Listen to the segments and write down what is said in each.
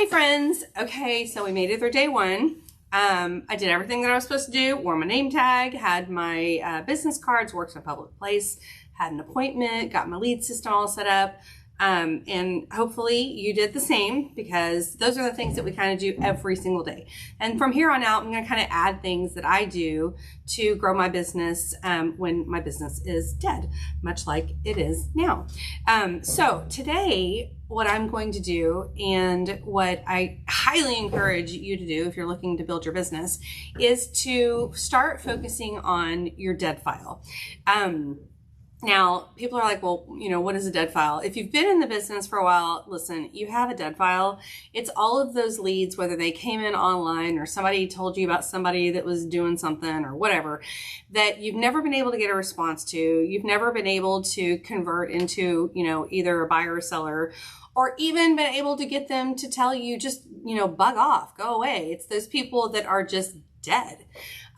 Hey friends, okay, so we made it through day one. I did everything that I was supposed to do, wore my name tag, had my business cards, worked in a public place, had an appointment, got my lead system all set up. And hopefully you did the same, because those are the things that we kind of do every single day. And from here on out, I'm going to kind of add things that I do to grow my business when my business is dead, much like it is now. So today, what I'm going to do, and what I highly encourage you to do if you're looking to build your business, is to start focusing on your dead file. Now, people are like, well, what is a dead file? If you've been in the business for a while, listen, you have a dead file. It's all of those leads, whether they came in online or somebody told you about somebody that was doing something or whatever, that you've never been able to get a response to. You've never been able to convert into, either a buyer or seller, or even been able to get them to tell you just, bug off, go away. It's those people that are just dead.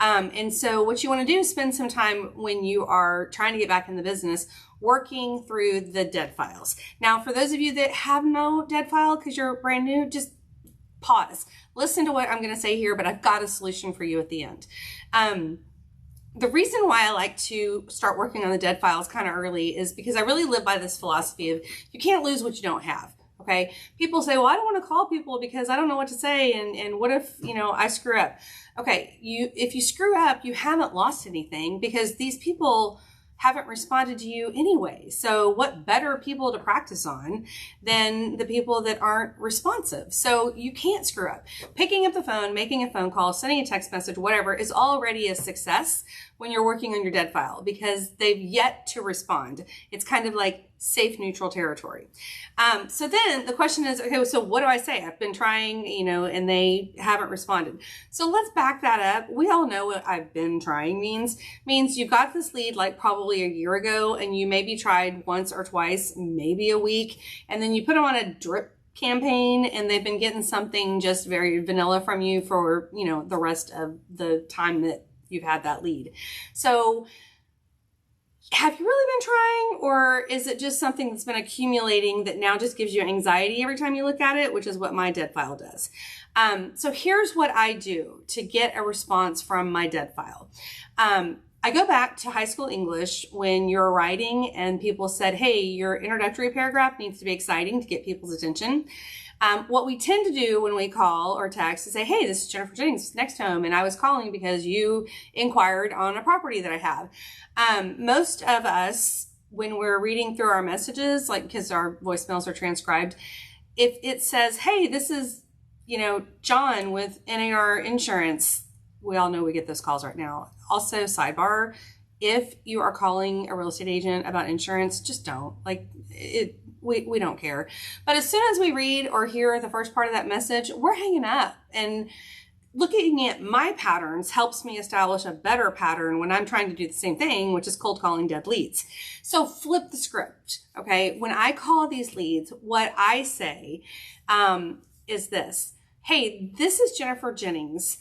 And so what you want to do is spend some time when you are trying to get back in the business working through the dead files. Now, for those of you that have no dead file because you're brand new, just pause. Listen to what I'm going to say here, but I've got a solution for you at the end. The reason why I like to start working on the dead files kind of early is because I really live by this philosophy of you can't lose what you don't have. Okay. People say, well, I don't want to call people because I don't know what to say. And what if, I screw up? Okay. If you screw up, you haven't lost anything because these people haven't responded to you anyway. So what better people to practice on than the people that aren't responsive? So you can't screw up. Picking up the phone, making a phone call, sending a text message, whatever, is already a success when you're working on your dead file because they've yet to respond. It's kind of like safe, neutral territory. So then the question is, okay, so what do I say? I've been trying, and they haven't responded. So let's back that up. We all know what I've been trying means you got this lead like probably a year ago and you maybe tried once or twice, maybe a week, and then you put them on a drip campaign and they've been getting something just very vanilla from you for, the rest of the time that you've had that lead. So have you really been trying, or is it just something that's been accumulating that now just gives you anxiety every time you look at it, which is what my dead file does? So here's what I do to get a response from my dead file. I go back to high school English when you're writing and people said, hey, your introductory paragraph needs to be exciting to get people's attention. What we tend to do when we call or text is say, hey, this is Jennifer Jennings, NextHome, and I was calling because you inquired on a property that I have. Most of us, when we're reading through our messages, like because our voicemails are transcribed, if it says, hey, this is, John with NAR Insurance, we all know we get those calls right now. Also, sidebar, if you are calling a real estate agent about insurance, just don't. We don't care. But as soon as we read or hear the first part of that message, we're hanging up. And looking at my patterns helps me establish a better pattern when I'm trying to do the same thing, which is cold calling dead leads. So flip the script, okay? When I call these leads, what I say is this. Hey, this is Jennifer Jennings,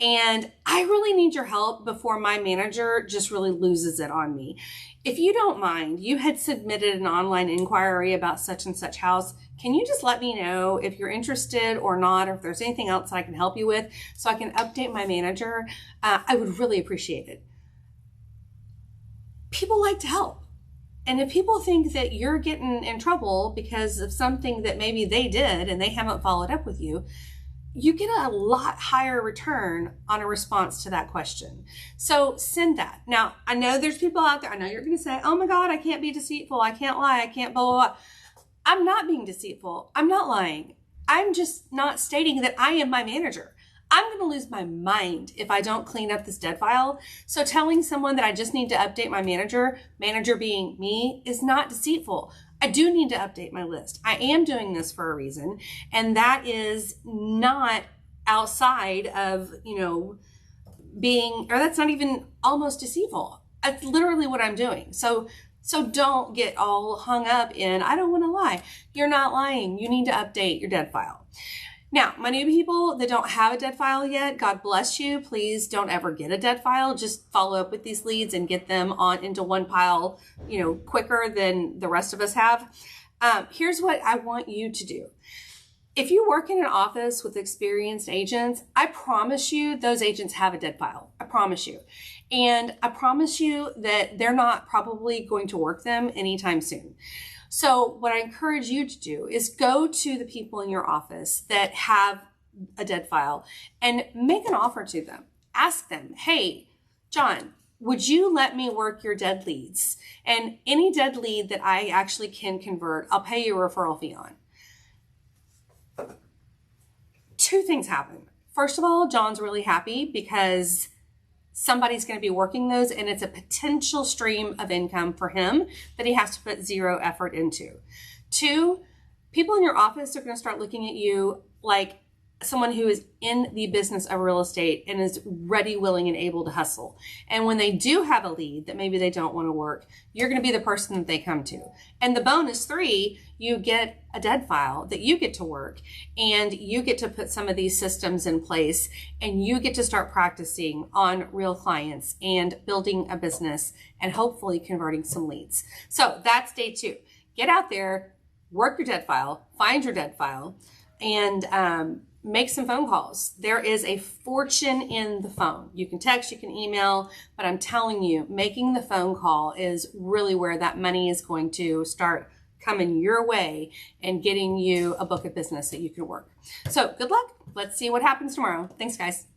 and I really need your help before my manager just really loses it on me. If you don't mind, you had submitted an online inquiry about such and such house. Can you just let me know if you're interested or not, or if there's anything else that I can help you with so I can update my manager? I would really appreciate it. People like to help. And if people think that you're getting in trouble because of something that maybe they did and they haven't followed up with you, you get a lot higher return on a response to that question. So send that. Now, I know there's people out there, I know you're going to say, oh my God, I can't be deceitful. I can't lie. I can't blah, blah, blah. I'm not being deceitful. I'm not lying. I'm just not stating that I am my manager. I'm going to lose my mind if I don't clean up this dead file. So telling someone that I just need to update my manager being me, is not deceitful. I do need to update my list. I am doing this for a reason. And that is not outside of, that's not even almost deceitful. That's literally what I'm doing. So don't get all hung up in, I don't want to lie. You're not lying. You need to update your dead file. Now, my new people that don't have a dead file yet, God bless you. Please don't ever get a dead file. Just follow up with these leads and get them on into one pile, quicker than the rest of us have. Here's what I want you to do. If you work in an office with experienced agents, I promise you those agents have a dead file. I promise you. And I promise you that they're not probably going to work them anytime soon. So what I encourage you to do is go to the people in your office that have a dead file and make an offer to them. Ask them, hey, John, would you let me work your dead leads? And any dead lead that I actually can convert, I'll pay you a referral fee on. Two things happen. First of all, John's really happy because somebody's going to be working those, and it's a potential stream of income for him that he has to put zero effort into. Two, people in your office are going to start looking at you like someone who is in the business of real estate and is ready, willing, and able to hustle. And when they do have a lead that maybe they don't want to work, you're going to be the person that they come to. And the bonus three, you get a dead file that you get to work, and you get to put some of these systems in place, and you get to start practicing on real clients and building a business and hopefully converting some leads. So that's day two. Get out there, work your dead file, find your dead file, and make some phone calls. There is a fortune in the phone. You can text, you can email, but I'm telling you, making the phone call is really where that money is going to start coming your way and getting you a book of business that you can work. So good luck. Let's see what happens tomorrow. Thanks, guys.